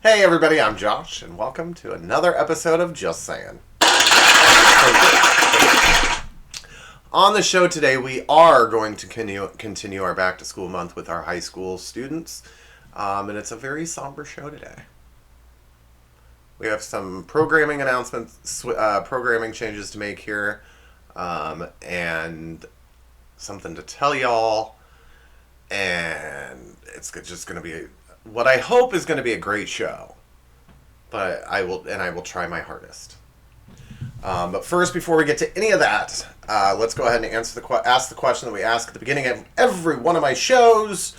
Hey everybody, I'm Josh, and welcome to another episode of Just Sayin. On the show today, we are going to continue our back to school month with our high school students, and it's a very somber show today. We have some programming announcements, programming changes to make here, and something to tell y'all, and it's just going to be what I hope is going to be a great show, but I will try my hardest. But first, before we get to any of that, let's go ahead and ask the question that we ask at the beginning of every one of my shows.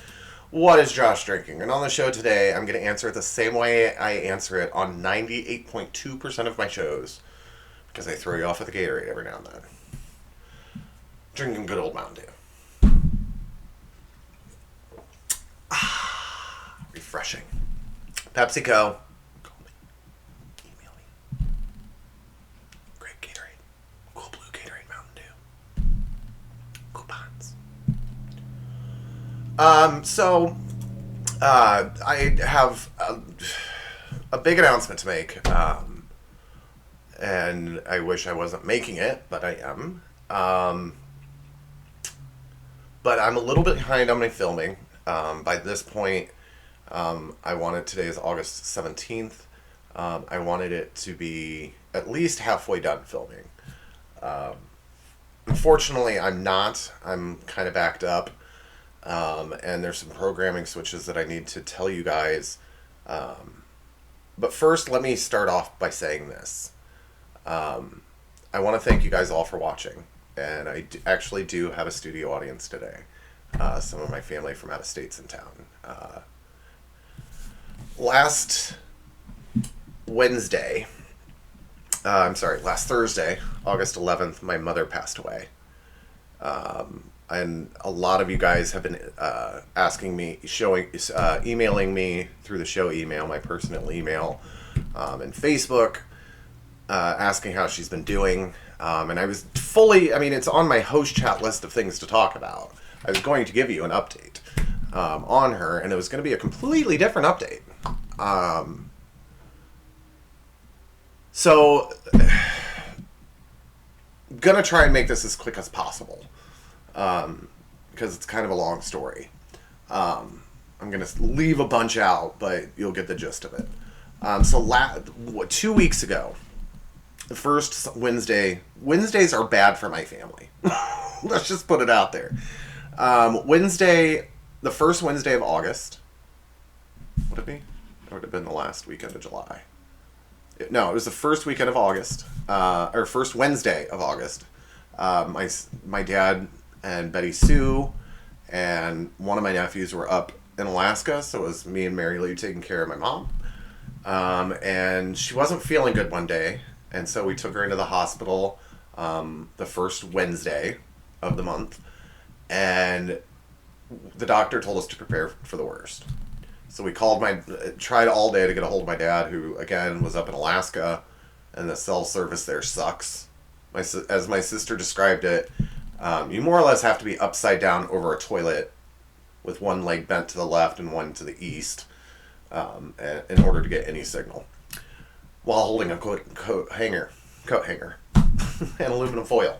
What is Josh drinking? And on the show today, I'm going to answer it the same way I answer it on 98.2% of my shows, because I throw you off with a Gatorade every now and then. Drinking good old Mountain Dew. Refreshing. PepsiCo. Call me. Email me. Great Gatorade. Cool blue Gatorade Mountain Dew. Coupons. I have a big announcement to make. And I wish I wasn't making it, but I am. But I'm a little bit behind on my filming. By this point, today is August 17th. I wanted it to be at least halfway done filming. Unfortunately, I'm not. I'm kind of backed up. And there's some programming switches that I need to tell you guys. But first, let me start off by saying this. I want to thank you guys all for watching. And I actually do have a studio audience today. Some of my family from out of state's in town. Last Thursday, August 11th, my mother passed away. And a lot of you guys have been asking me, emailing me through the show email, my personal email, and Facebook, asking how she's been doing. And I was it's on my host chat list of things to talk about. I was going to give you an update on her, and it was going to be a completely different update. So, gonna try and make this as quick as possible, because it's kind of a long story. I'm gonna leave a bunch out, but you'll get the gist of it. 2 weeks ago, the first Wednesdays are bad for my family. Let's just put it out there. The first Wednesday of August. Would it be? Or would it have been the last weekend of July? It was the first weekend of August. Or first Wednesday of August. My dad and Betty Sue and one of my nephews were up in Alaska, so it was me and Mary Lou taking care of my mom. And she wasn't feeling good one day, and so we took her into the hospital the first Wednesday of the month. And the doctor told us to prepare for the worst. So we tried all day to get a hold of my dad, who, again, was up in Alaska, and the cell service there sucks. As my sister described it, you more or less have to be upside down over a toilet with one leg bent to the left and one to the east in order to get any signal, while holding a coat hanger, and aluminum foil,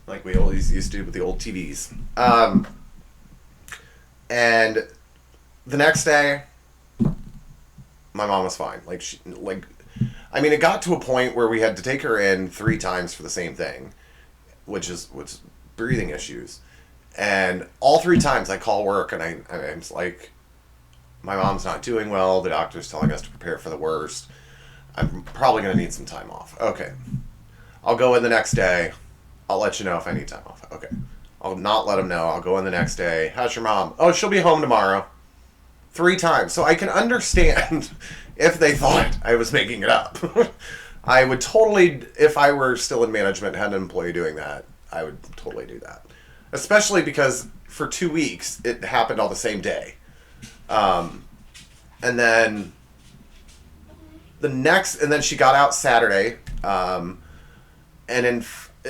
like we always used to do with the old TVs. And the next day, my mom was fine. It got to a point where we had to take her in 3 times for the same thing, which was breathing issues. And all 3 times I call work and I'm like, my mom's not doing well. The doctor's telling us to prepare for the worst. I'm probably going to need some time off. Okay. I'll go in the next day. I'll let you know if I need time off. Okay. I'll not let them know. I'll go in the next day. How's your mom? Oh, she'll be home tomorrow. 3 times. So I can understand if they thought I was making it up. I would totally, if I were still in management, had an employee doing that, I would totally do that. Especially because for 2 weeks, it happened all the same day. And then she got out Saturday.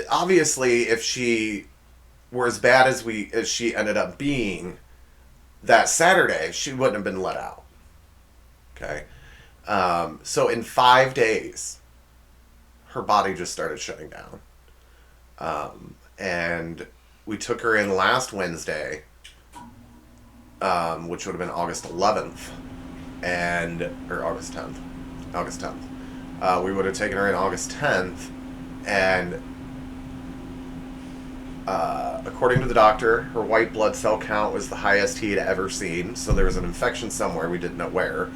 Obviously, if she were as bad as she ended up being that Saturday, she wouldn't have been let out. Okay. So in 5 days, her body just started shutting down. And we took her in last Wednesday, which would have been August 11th, or August 10th. August 10th. We would have taken her in August 10th, and according to the doctor, her white blood cell count was the highest he had ever seen, so there was an infection somewhere, we didn't know where.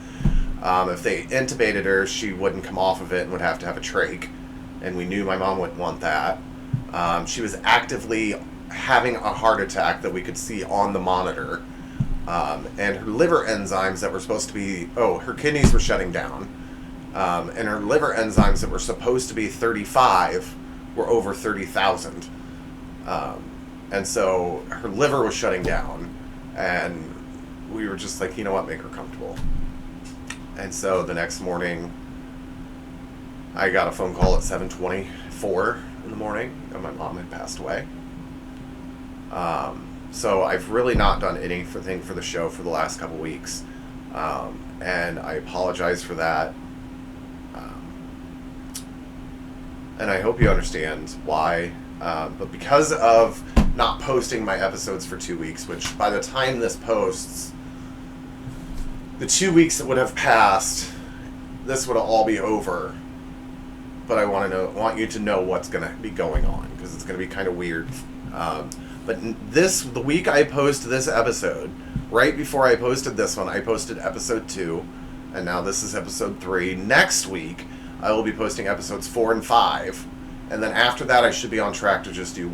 If they intubated her, she wouldn't come off of it and would have to have a trach, and we knew my mom wouldn't want that. She was actively having a heart attack that we could see on the monitor, and her liver enzymes that were supposed to be, her kidneys were shutting down, and her liver enzymes that were supposed to be 35 were over 30,000. And so her liver was shutting down, and we were just like, you know what, make her comfortable. And so the next morning, I got a phone call at 7:24 in the morning, and my mom had passed away. So I've really not done anything for the show for the last couple weeks, and I apologize for that. And I hope you understand why. But because of not posting my episodes for 2 weeks, which by the time this posts, the 2 weeks that would have passed, this would all be over. But I want you to know what's going to be going on, because it's going to be kind of weird. But the week I post this episode, right before I posted this one, I posted episode 2, and now this is episode 3. Next week, I will be posting episodes 4 and 5. And then after that, I should be on track to just do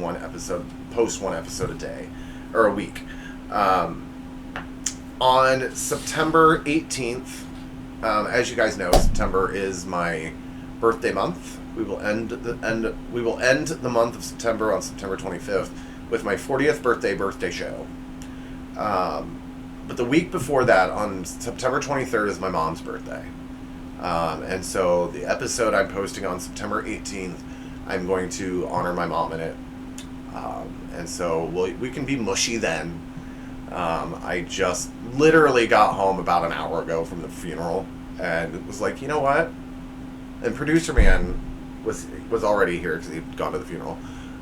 post one episode a day, or a week. On September 18th, as you guys know, September is my birthday month. We will end the month of September on September 25th with my 40th birthday show. But the week before that, on September 23rd, is my mom's birthday. And so the episode I'm posting on September 18th, I'm going to honor my mom in it. And so we can be mushy then. I just literally got home about an hour ago from the funeral, and was like, you know what? And producer man was already here because he'd gone to the funeral.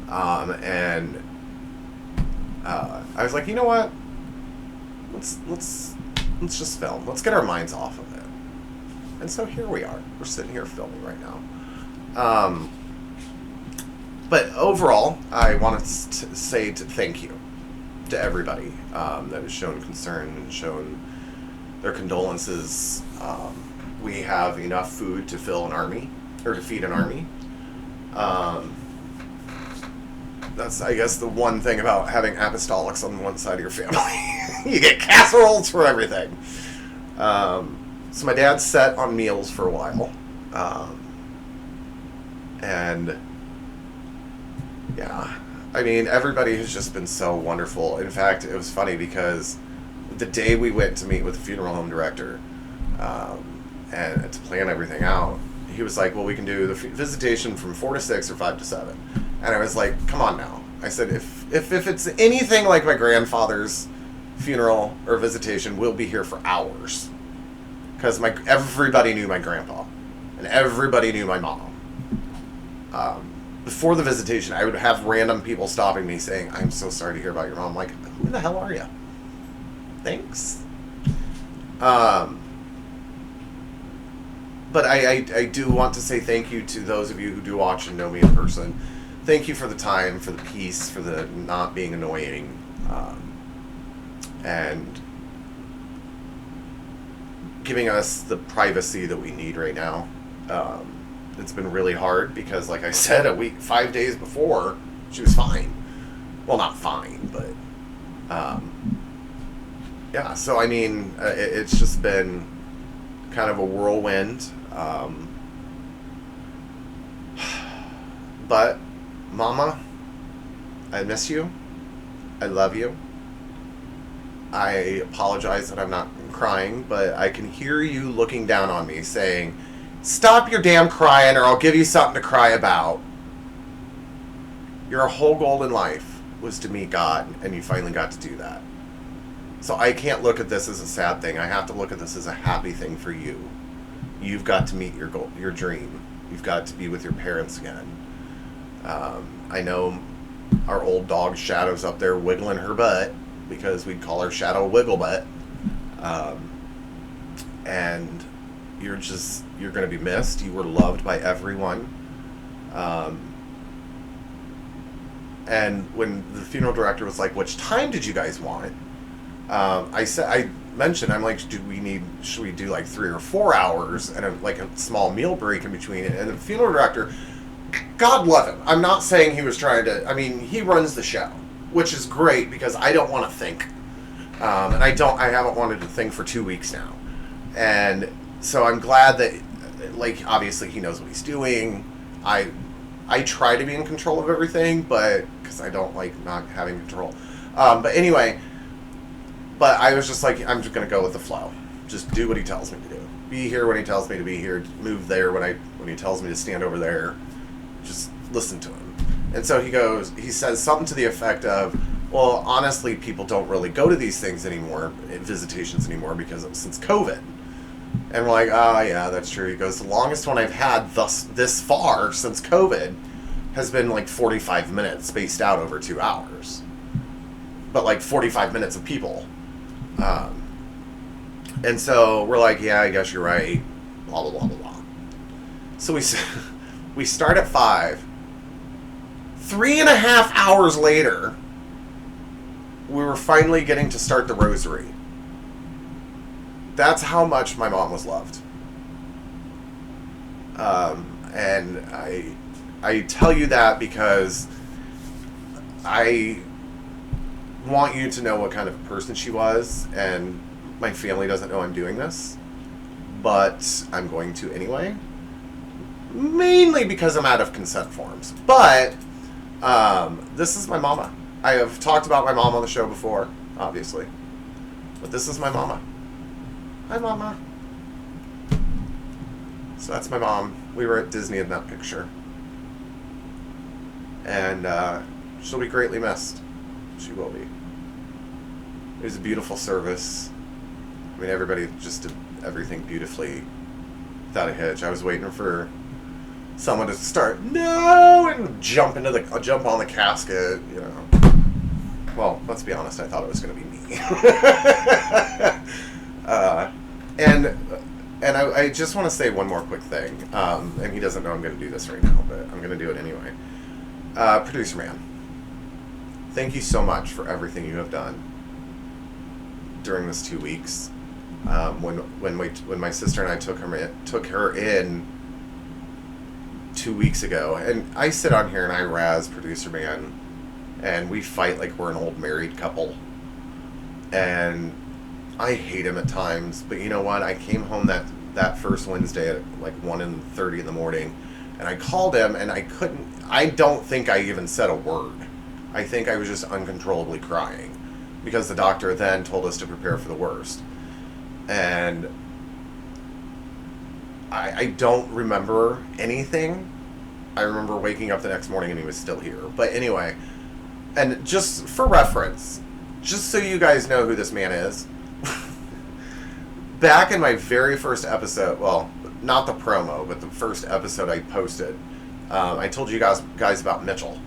And I was like, you know what? Let's just film. Let's get our minds off of it. And so here we are. We're sitting here filming right now. But overall, I want to say thank you to everybody that has shown concern and shown their condolences. We have enough food to fill an army, or to feed an army. That's, I guess, the one thing about having apostolics on one side of your family. You get casseroles for everything. So my dad's set on meals for a while. And yeah, I mean, everybody has just been so wonderful. In fact, it was funny because the day we went to meet with the funeral home director and to plan everything out, he was like, well, we can do the visitation from 4 to 6 or 5 to 7. And I was like, come on now. I said, if it's anything like my grandfather's funeral or visitation, we'll be here for hours. Because everybody knew my grandpa. And everybody knew my mom. Before the visitation, I would have random people stopping me saying, I'm so sorry to hear about your mom. I'm like, who the hell are you? Thanks. But I do want to say thank you to those of you who do watch and know me in person. Thank you for the time, for the peace, for the not being annoying. And giving us the privacy that we need right now. It's been really hard because, like I said, 5 days before, she was fine. Well, not fine, but yeah. So I mean, it's just been kind of a whirlwind. But Mama, I miss you. I love you. I apologize that I'm not crying, but I can hear you looking down on me saying, stop your damn crying or I'll give you something to cry about. Your whole goal in life was to meet God, and you finally got to do that. So I can't look at this as a sad thing. I have to look at this as a happy thing for you. You've got to meet your goal, your dream. You've got to be with your parents again. I know our old dog Shadow's up there wiggling her butt because we'd call her Shadow Wiggle Butt. And you're going to be missed. You were loved by everyone. And when the funeral director was like, which time did you guys want? I mentioned, I'm like, should we do like 3 or 4 hours and a small meal break in between it? And the funeral director, God love him. I'm not saying he was trying to, I mean, he runs the show, which is great because I don't want to think. And I haven't wanted to think for 2 weeks now. And so I'm glad that, like, obviously he knows what he's doing. I try to be in control of everything, but because I don't like not having control. But anyway, but I was just like, I'm just going to go with the flow. Just do what he tells me to do. Be here when he tells me to be here. Move there when he tells me to stand over there. Just listen to him. And so he says something to the effect of, well, honestly, people don't really go to these things anymore, visitations anymore, because since COVID. And we're like, oh, yeah, that's true. He goes, the longest one I've had this far since COVID has been like 45 minutes spaced out over 2 hours. But like 45 minutes of people. And so we're like, yeah, I guess you're right. Blah, blah, blah, blah, blah. So we start at 5. 3.5 hours later, we were finally getting to start the rosary. That's how much my mom was loved. And I tell you that because I want you to know what kind of person she was, and my family doesn't know I'm doing this, but I'm going to anyway. Mainly because I'm out of consent forms. But this is my mama. I have talked about my mom on the show before, obviously. But this is my mama. Hi, Mama. So that's my mom. We were at Disney in that picture. And she'll be greatly missed. She will be. It was a beautiful service. I mean, everybody just did everything beautifully without a hitch. I was waiting for someone to start, no, and jump on the casket, you know. Well, let's be honest, I thought it was going to be me. And I just want to say one more quick thing. And he doesn't know I'm going to do this right now, but I'm going to do it anyway. Producer man, thank you so much for everything you have done during this 2 weeks. When my sister and I took her in 2 weeks ago, and I sit on here and I razz producer man, and we fight like we're an old married couple, and I hate him at times, but you know what? I came home that first Wednesday at like 1:30 in the morning, and I called him, and I don't think I even said a word. I think I was just uncontrollably crying, because the doctor then told us to prepare for the worst. And I don't remember anything. I remember waking up the next morning and he was still here. But anyway, and just for reference, just so you guys know who this man is, back in my very first episode, well, not the promo, but the first episode I posted, I told you guys about Mitchell,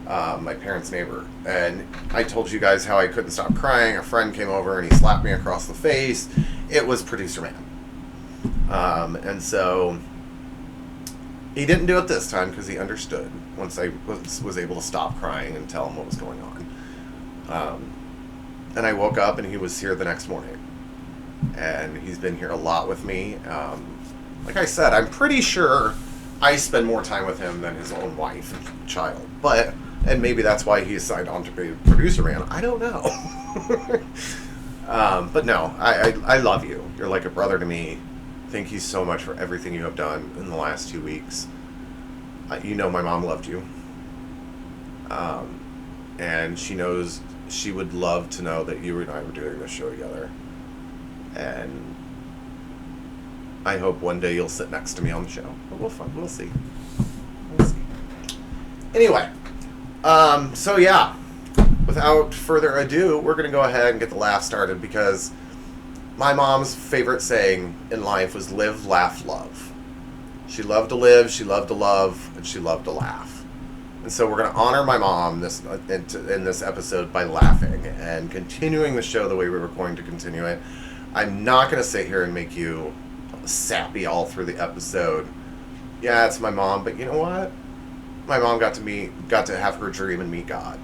my parents' neighbor, and I told you guys how I couldn't stop crying. A friend came over and he slapped me across the face. It was producer man. And so he didn't do it this time because he understood once I was able to stop crying and tell him what was going on. And I woke up and he was here the next morning. And he's been here a lot with me. Like I said, I'm pretty sure I spend more time with him than his own wife and child. And maybe that's why he signed on to be producer man. I don't know. But no, I love you. You're like a brother to me. Thank you so much for everything you have done in the last 2 weeks. You know my mom loved you. And she knows she would love to know that you and I were doing this show together. And I hope one day you'll sit next to me on the show. But we'll see. We'll see. Anyway, so yeah, without further ado, we're going to go ahead and get the laugh started because my mom's favorite saying in life was live, laugh, love. She loved to live, she loved to love, and she loved to laugh. And so we're going to honor my mom in this episode by laughing and continuing the show the way we were going to continue it. I'm not going to sit here and make you sappy all through the episode. Yeah, it's my mom, but you know what? My mom got to have her dream and meet God.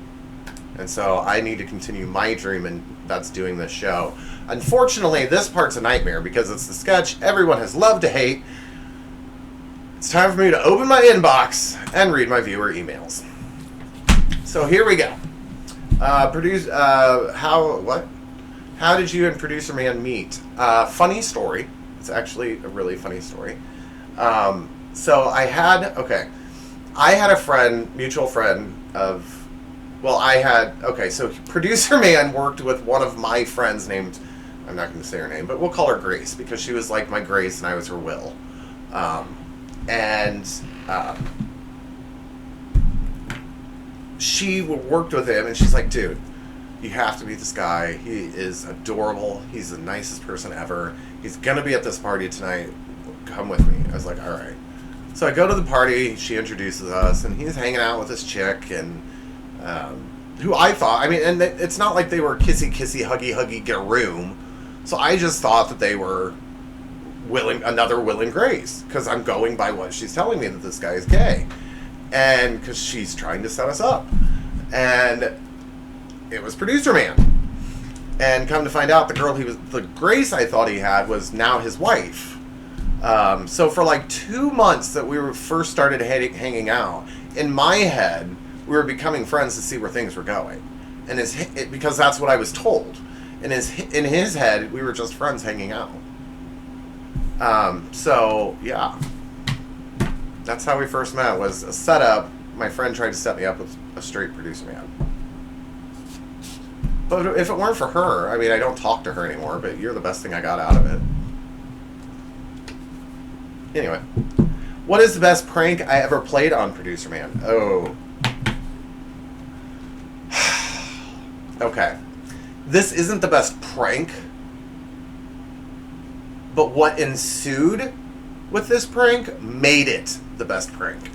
And so I need to continue my dream, and that's doing this show. Unfortunately, this part's a nightmare because it's the sketch everyone has loved to hate. It's time for me to open my inbox and read my viewer emails. So here we go. How did you and Producer Man meet? Funny story. It's actually a really funny story. So I had a friend, mutual friend of, so Producer Man worked with one of my friends named, I'm not going to say her name, but we'll call her Grace because she was like my Grace and I was her Will. She worked with him and she's like, dude, you have to meet this guy. He is adorable. He's the nicest person ever. He's going to be at this party tonight. Come with me. I was like, all right. So I go to the party. She introduces us, and he's hanging out with this chick, and who I thought, and it's not like they were kissy, huggy, get a room. So I just thought that they were another Will and Grace, because I'm going by what she's telling me that this guy is gay. And because she's trying to set us up. And it was Producer Man. And come to find out, the Grace I thought he had was now his wife. So for like 2 months that we first started hanging out, in my head, we were becoming friends to see where things were going. And because that's what I was told. In his head, we were just friends hanging out. So, yeah. That's how we first met, was a setup. My friend tried to set me up with a straight Producer Man. But if it weren't for her, I don't talk to her anymore, but you're the best thing I got out of it. Anyway. What is the best prank I ever played on Producer Man? Oh. Okay. This isn't the best prank, but what ensued with this prank made it the best prank.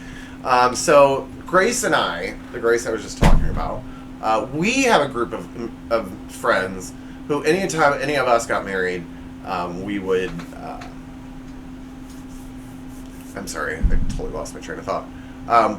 So Grace and I, the Grace I was just talking about, we have a group of friends who anytime any of us got married, we would... I'm sorry, I totally lost my train of thought.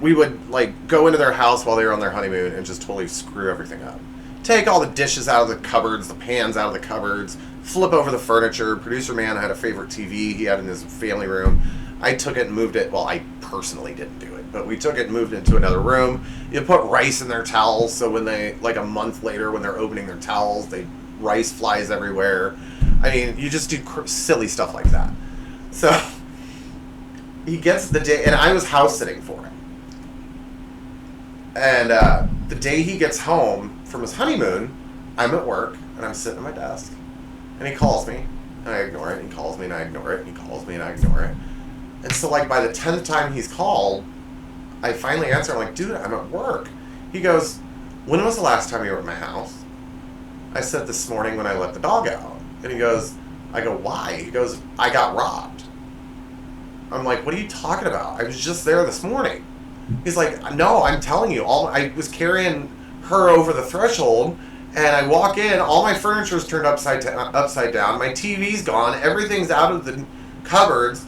We would go into their house while they were on their honeymoon and just totally screw everything up. Take all the dishes out of the cupboards, the pans out of the cupboards, flip over the furniture. Producer Man had a favorite TV he had in his family room. I took it and moved it. Well, I personally didn't do it, but we took it and moved it into another room. You put rice in their towels, so when they, a month later, when they're opening their towels, rice flies everywhere. You just do silly stuff like that. So he gets the day, and I was house sitting for him. And the day he gets home from his honeymoon, I'm at work, and I'm sitting at my desk. And he calls me, and I ignore it, and he calls me, and I ignore it, and he calls me, and I ignore it. And so, by the 10th time he's called, I finally answer. I'm like, dude, I'm at work. He goes, when was the last time you were at my house? I said, this morning when I let the dog out. And he goes, I go, why? He goes, I got robbed. I'm like, what are you talking about? I was just there this morning. He's like, no, I'm telling you, I was carrying her over the threshold, and I walk in, all my furniture's turned upside down, my TV's gone, everything's out of the cupboards,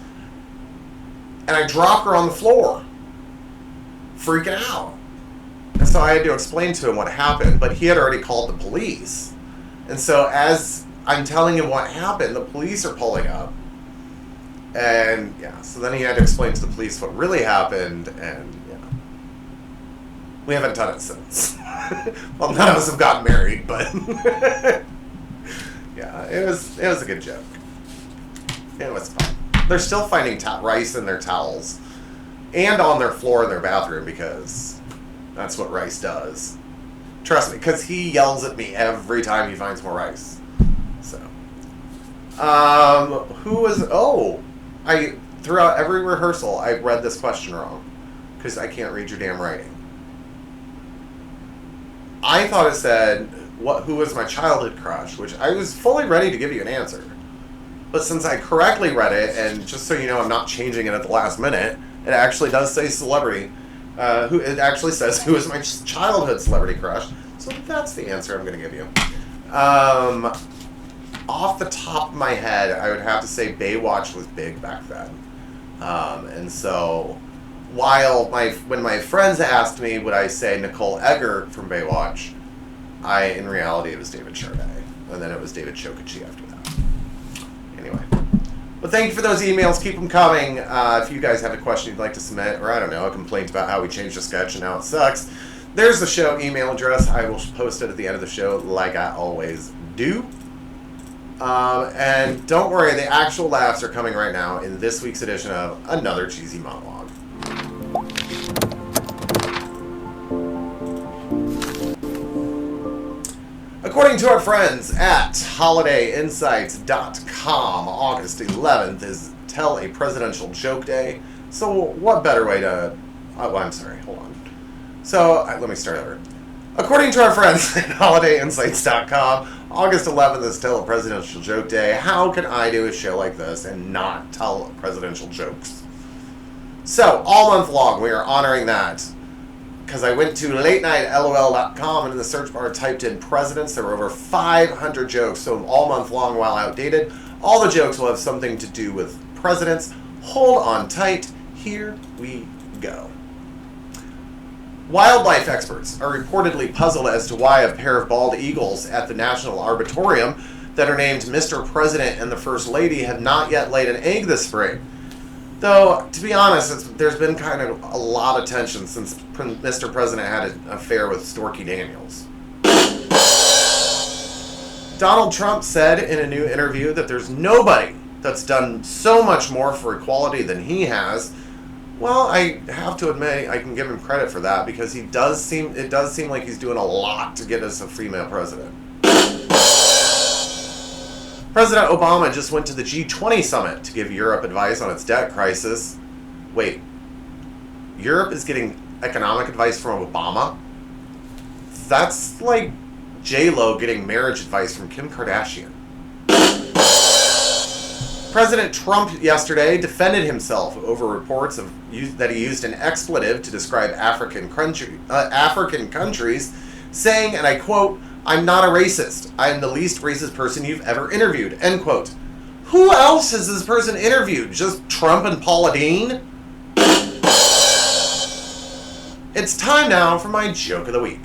and I drop her on the floor, freaking out. And so I had to explain to him what happened, but he had already called the police. And so as I'm telling him what happened, the police are pulling up. And yeah, so then he had to explain to the police what really happened, and we haven't done it since. Well, none of us have gotten married, but yeah, it was a good joke. It was fun. They're still finding rice in their towels and on their floor in their bathroom because that's what rice does. Trust me, because he yells at me every time he finds more rice. So, throughout every rehearsal, I read this question wrong because I can't read your damn writing. I thought it said, who was my childhood crush, which I was fully ready to give you an answer. But since I correctly read it, and just so you know I'm not changing it at the last minute, it actually does say celebrity. It actually says, who is my childhood celebrity crush? So that's the answer I'm going to give you. Off the top of my head, I would have to say Baywatch was big back then. And so, when my friends asked me, would I say Nicole Eggert from Baywatch, in reality, it was David Charday. And then it was David Chokichi after that. Anyway. But thank you for those emails. Keep them coming. If you guys have a question you'd like to submit, or I don't know, a complaint about how we changed the sketch and how it sucks, there's the show email address. I will post it at the end of the show like I always do. And don't worry, the actual laughs are coming right now in this week's edition of Another Cheesy Monologue. According to our friends at holidayinsights.com, August 11th is Tell a Presidential Joke Day. So what better way to... I'm sorry, hold on. So, let me start over. According to our friends at holidayinsights.com, August 11th is Tell a Presidential Joke Day. How can I do a show like this and not tell presidential jokes? So, all month long, we are honoring that. Because I went to latenightlol.com and in the search bar typed in presidents. There were over 500 jokes. So, all month long, while outdated, all the jokes will have something to do with presidents. Hold on tight. Here we go. Wildlife experts are reportedly puzzled as to why a pair of bald eagles at the National Arboretum that are named Mr. President and the First Lady have not yet laid an egg this spring. Though, to be honest, there's been kind of a lot of tension since Mr. President had an affair with Storky Daniels. Donald Trump said in a new interview that there's nobody that's done so much more for equality than he has. Well, I have to admit, I can give him credit for that because it does seem like he's doing a lot to get us a female president. President Obama just went to the G20 summit to give Europe advice on its debt crisis. Wait, Europe is getting economic advice from Obama? That's like J-Lo getting marriage advice from Kim Kardashian. President Trump yesterday defended himself over reports that he used an expletive to describe African countries, saying, and I quote, "I'm not a racist. I am the least racist person you've ever interviewed," end quote. Who else has this person interviewed? Just Trump and Paula Deen? It's time now for my joke of the week.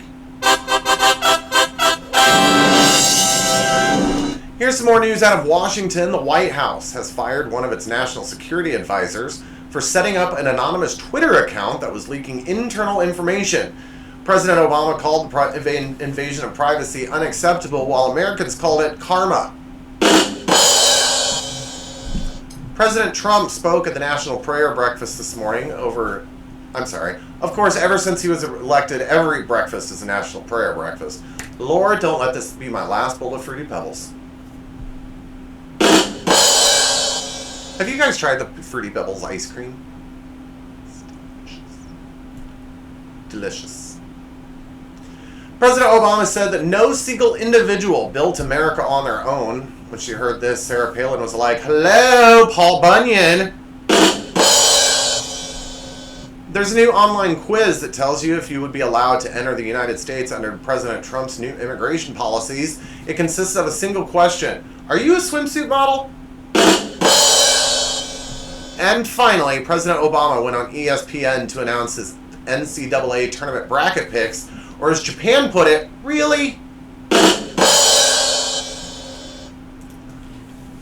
Here's some more news out of Washington. The White House has fired one of its national security advisors for setting up an anonymous Twitter account that was leaking internal information. President Obama called the invasion of privacy unacceptable, while Americans called it karma. President Trump spoke at the National Prayer Breakfast this morning of course, ever since he was elected, every breakfast is a National Prayer Breakfast. Lord, don't let this be my last bowl of Fruity Pebbles. Have you guys tried the Fruity Pebbles ice cream? It's delicious. President Obama said that no single individual built America on their own. When she heard this, Sarah Palin was like, "Hello, Paul Bunyan." There's a new online quiz that tells you if you would be allowed to enter the United States under President Trump's new immigration policies. It consists of a single question. Are you a swimsuit model? And finally, President Obama went on ESPN to announce his NCAA tournament bracket picks, or as Japan put it, really?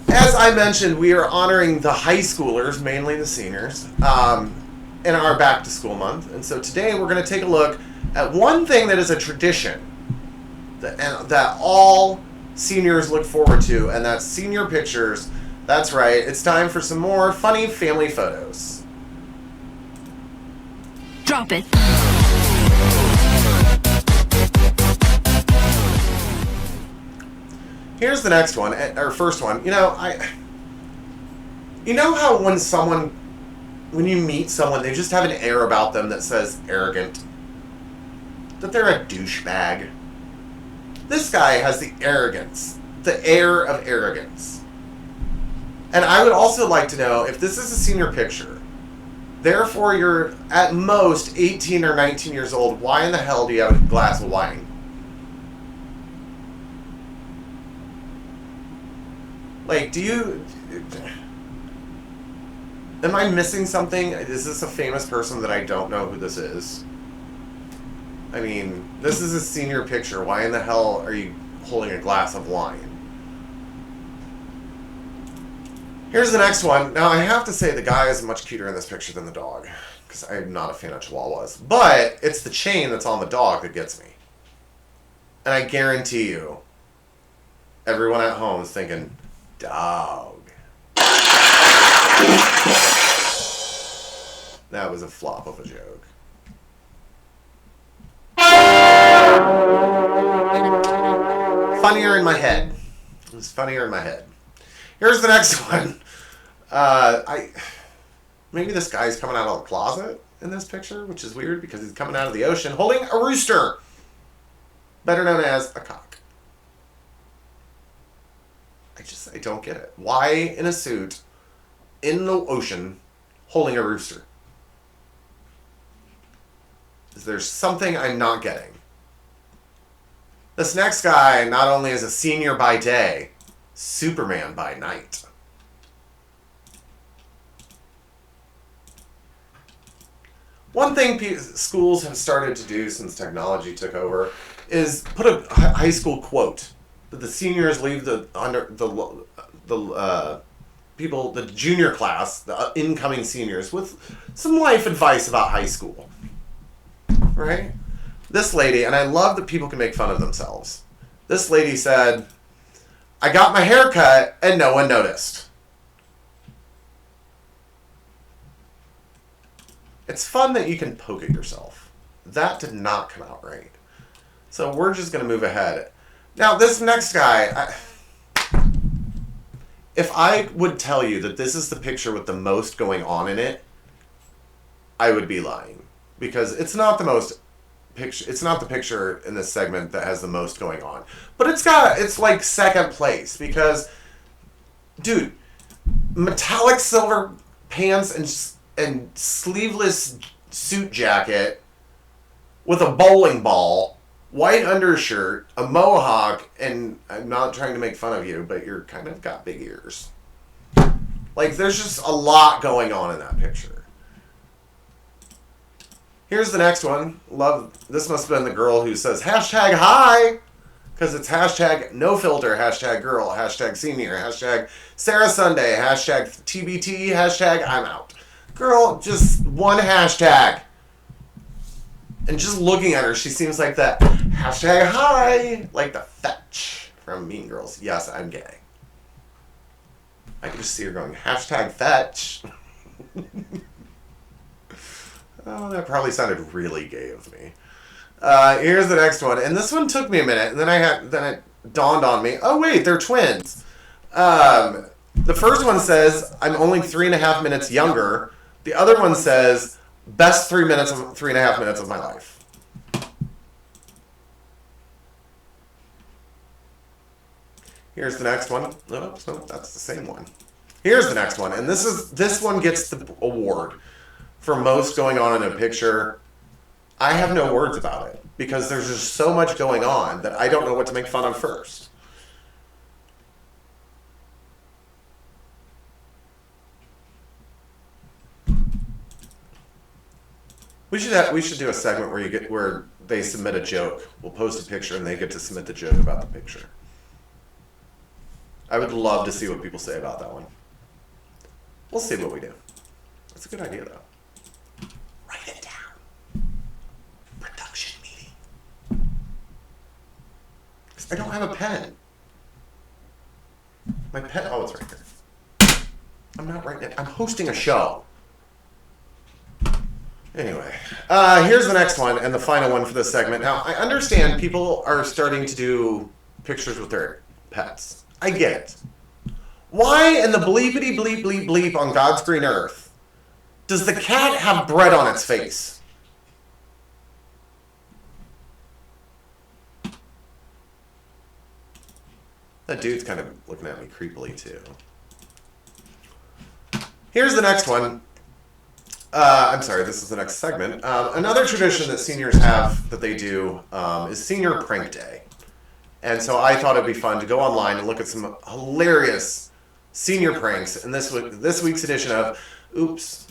As I mentioned, we are honoring the high schoolers, mainly the seniors, in our back to school month. And so today we're going to take a look at one thing that is a tradition that all seniors look forward to, and that's senior pictures. That's right, it's time for some more funny family photos. Drop it. Here's the next one, or first one. You know how when you meet someone, they just have an air about them that says arrogant? That they're a douchebag? This guy has the arrogance, the air of arrogance. And I would also like to know if this is a senior picture. Therefore, you're at most 18 or 19 years old. Why in the hell do you have a glass of wine? Like, do you... Am I missing something? Is this a famous person that I don't know who this is? I mean, this is a senior picture. Why in the hell are you holding a glass of wine? Here's the next one. Now, I have to say the guy is much cuter in this picture than the dog, because I'm not a fan of Chihuahuas. But it's the chain that's on the dog that gets me. And I guarantee you, everyone at home is thinking, dog. That was a flop of a joke. Funnier in my head. It was funnier in my head. Here's the next one. Maybe this guy's coming out of the closet in this picture, which is weird because he's coming out of the ocean holding a rooster, better known as a cock. I don't get it. Why in a suit in the ocean holding a rooster? Is there something I'm not getting? This next guy not only is a senior by day, Superman by night. One thing schools have started to do since technology took over is put a high school quote that the seniors leave the junior class, the incoming seniors, with some life advice about high school. Right? This lady, and I love that people can make fun of themselves. This lady said, "I got my hair cut and no one noticed." It's fun that you can poke at yourself. That did not come out right. So we're just going to move ahead. Now, this next guy, if I would tell you that this is the picture with the most going on in it, I would be lying. Because it's not the most picture. It's not the picture in this segment that has the most going on. But it's like second place. Because, dude, metallic silver pants and sleeveless suit jacket with a bowling ball, white undershirt, a mohawk, and I'm not trying to make fun of you, but you're kind of got big ears. Like, there's just a lot going on in that picture. Here's the next one. This must have been the girl who says hashtag hi, because it's hashtag no filter, hashtag girl, hashtag senior, hashtag Sarah Sunday, hashtag TBT, hashtag I'm out. Girl, just one hashtag. And just looking at her, she seems like that hashtag hi, like the fetch from Mean Girls. Yes, I'm gay. I can just see her going, hashtag fetch. Oh, that probably sounded really gay of me. Here's the next one. And this one took me a minute, and then it dawned on me, oh wait, they're twins. The first one says, I'm only 3.5 minutes younger. The other one says, best 3.5 minutes of my life. Here's the next one. No, that's the same one. Here's the next one. And this one gets the award for most going on in a picture. I have no words about it because there's just so much going on that I don't know what to make fun of first. We should do a segment where they submit a joke. We'll post a picture and they get to submit the joke about the picture. I would love to see what people say about that one. We'll see what we do. That's a good idea, though. Write it down. Production meeting. I don't have a pen. My pen. Oh, it's right there. I'm not writing it. I'm hosting a show. Anyway, here's the next one and the final one for this segment. Now, I understand people are starting to do pictures with their pets. I get it. Why in the bleepity bleep bleep bleep on God's green earth does the cat have bread on its face? That dude's kind of looking at me creepily, too. Here's the next one. I'm sorry, this is the next segment. Another tradition that seniors have that they do is Senior Prank Day. And so I thought it'd be fun to go online and look at some hilarious senior pranks in this week's edition of Oops.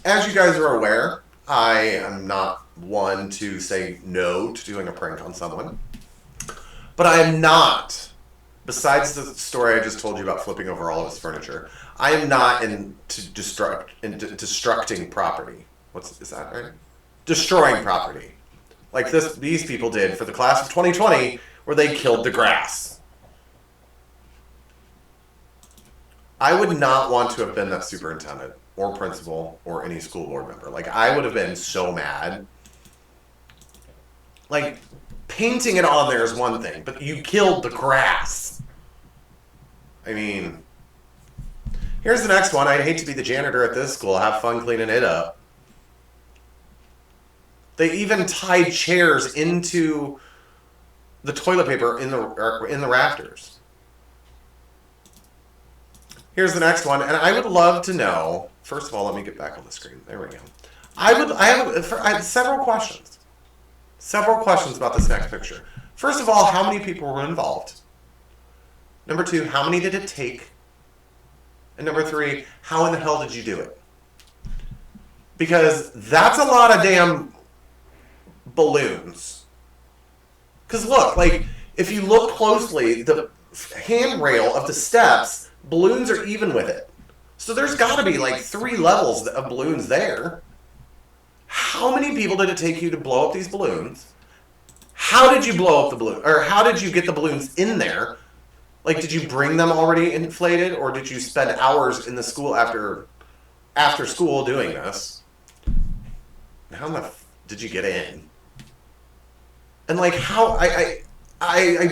As you guys are aware, I am not one to say no to doing a prank on someone. But I am not, besides the story I just told you about flipping over all of his furniture, I am not into destructing property. Is that right? Destroying property. Like these people did for the class of 2020, where they killed the grass. I would not want to have been that superintendent or principal or any school board member. Like, I would have been so mad. Like, painting it on there is one thing, but you killed the grass. I mean, here's the next one. I'd hate to be the janitor at this school. Have fun cleaning it up. They even tied chairs into the toilet paper in the rafters. Here's the next one, and I would love to know. First of all, let me get back on the screen. There we go. I have several questions. Several questions about this next picture. First of all, how many people were involved? Number two, how many did it take? And number three, how in the hell did you do it? Because that's a lot of damn balloons. Because look, like, if you look closely, the handrail of the steps, balloons are even with it. So there's got to be like 3 levels of balloons there. How many people did it take you to blow up these balloons? How did you blow up the balloon? Or how did you get the balloons in there? Like, did you bring them already inflated, or did you spend hours in the school after school doing this? How the did you get in? And like, how I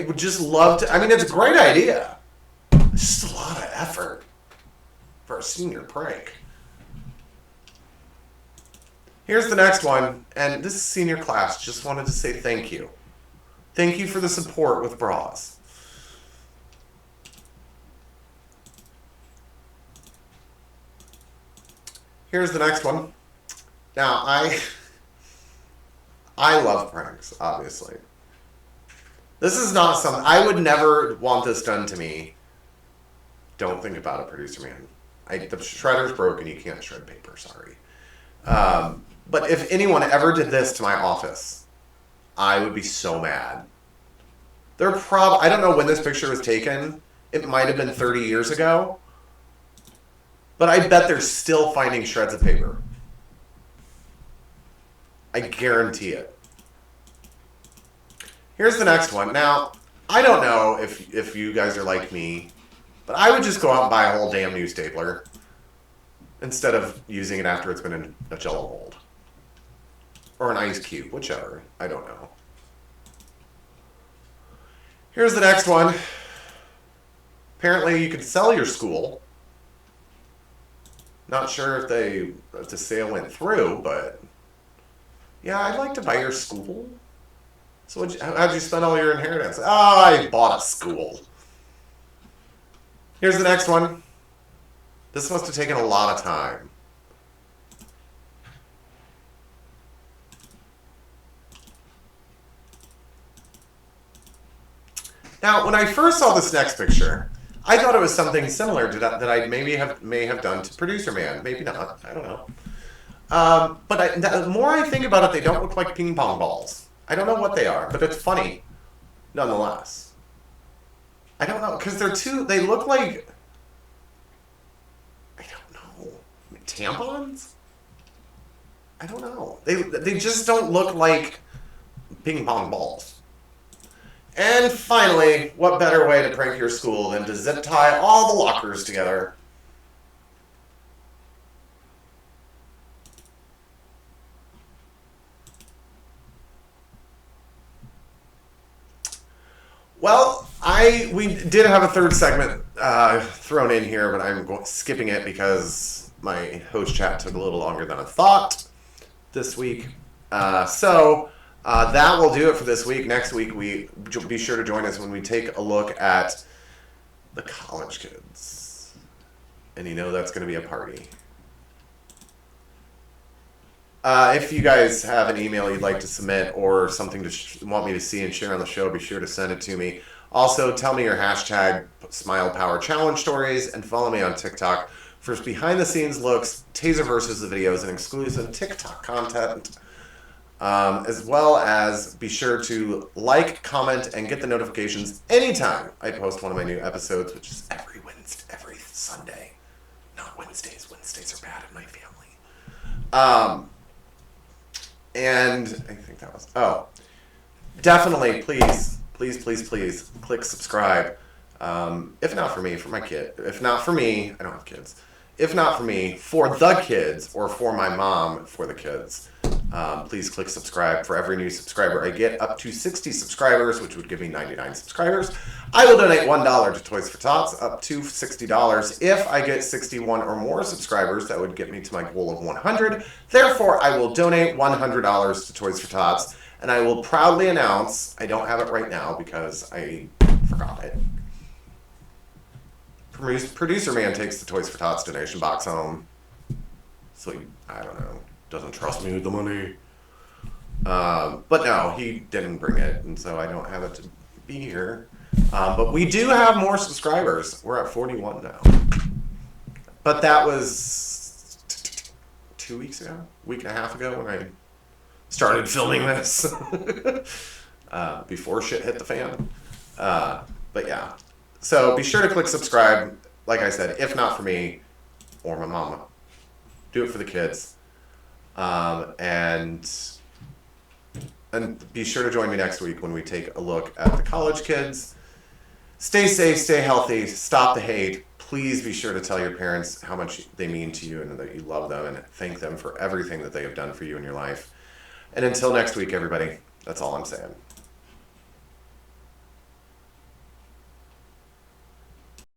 would just love to. I mean, it's a great idea. It's just a lot of effort for a senior prank. Here's the next one, and this is senior class. Just wanted to say thank you. Thank you for the support with bras. Here's the next one. Now, I love pranks, obviously. This is not something, I would never want this done to me. Don't think about it, producer man. The shredder's broken, you can't shred paper, sorry. But if anyone ever did this to my office, I would be so mad. I don't know when this picture was taken. It might have been 30 years ago. But I bet they're still finding shreds of paper. I guarantee it. Here's the next one. Now, I don't know if you guys are like me, but I would just go out and buy a whole damn new stapler instead of using it after it's been in a Jello mold. Or an ice cube, whichever. I don't know. Here's the next one. Apparently you could sell your school. Not sure if the sale went through, but yeah, I'd like to buy your school. So how'd you spend all your inheritance? Oh, I bought a school. Here's the next one. This must have taken a lot of time. Now, when I first saw this next picture, I thought it was something similar to that I may have done to Producer Man. Maybe not. I don't know. But the more I think about it, they don't look like ping pong balls. I don't know what they are, but it's funny, nonetheless. I don't know, because they look like, I don't know, tampons? I don't know. They just don't look like ping pong balls. And finally, what better way to prank your school than to zip tie all the lockers together? Well, we did have a third segment thrown in here, but I'm skipping it because my host chat took a little longer than I thought this week. That will do it for this week. Next week, be sure to join us when we take a look at the college kids. And that's going to be a party. If you guys have an email you'd like to submit or something to want me to see and share on the show, be sure to send it to me. Also, tell me your hashtag Smile Power Challenge stories and follow me on TikTok for behind the scenes looks, Taser versus the videos, and exclusive TikTok content. As well as be sure to like, comment, and get the notifications anytime I post one of my new episodes, which is every Sunday. Not Wednesdays. Wednesdays are bad in my family. And I think that was... Oh. Definitely, please click subscribe. If not for me, for my kid. If not for me, I don't have kids. If not for me, for the kids, or for my mom, for the kids. Please click subscribe. For every new subscriber I get, up to 60 subscribers, which would give me 99 subscribers, I will donate $1 to Toys for Tots, up to $60. If I get 61 or more subscribers, that would get me to my goal of 100. Therefore, I will donate $100 to Toys for Tots, and I will proudly announce, I don't have it right now because I forgot it. Producer man takes the Toys for Tots donation box home. So I don't know, doesn't trust me with the money. But no, he didn't bring it, and so I don't have it to be here. But we do have more subscribers. We're at 41 now. But that was 2 weeks ago, week and a half ago when I started filming this. Before shit hit the fan. But yeah. So be sure to click subscribe. Like I said, if not for me or my mama, do it for the kids. And be sure to join me next week when we take a look at the college kids. Stay safe, stay healthy, stop the hate. Please be sure to tell your parents how much they mean to you and that you love them, and thank them for everything that they have done for you in your life. And until next week, everybody, that's all I'm saying.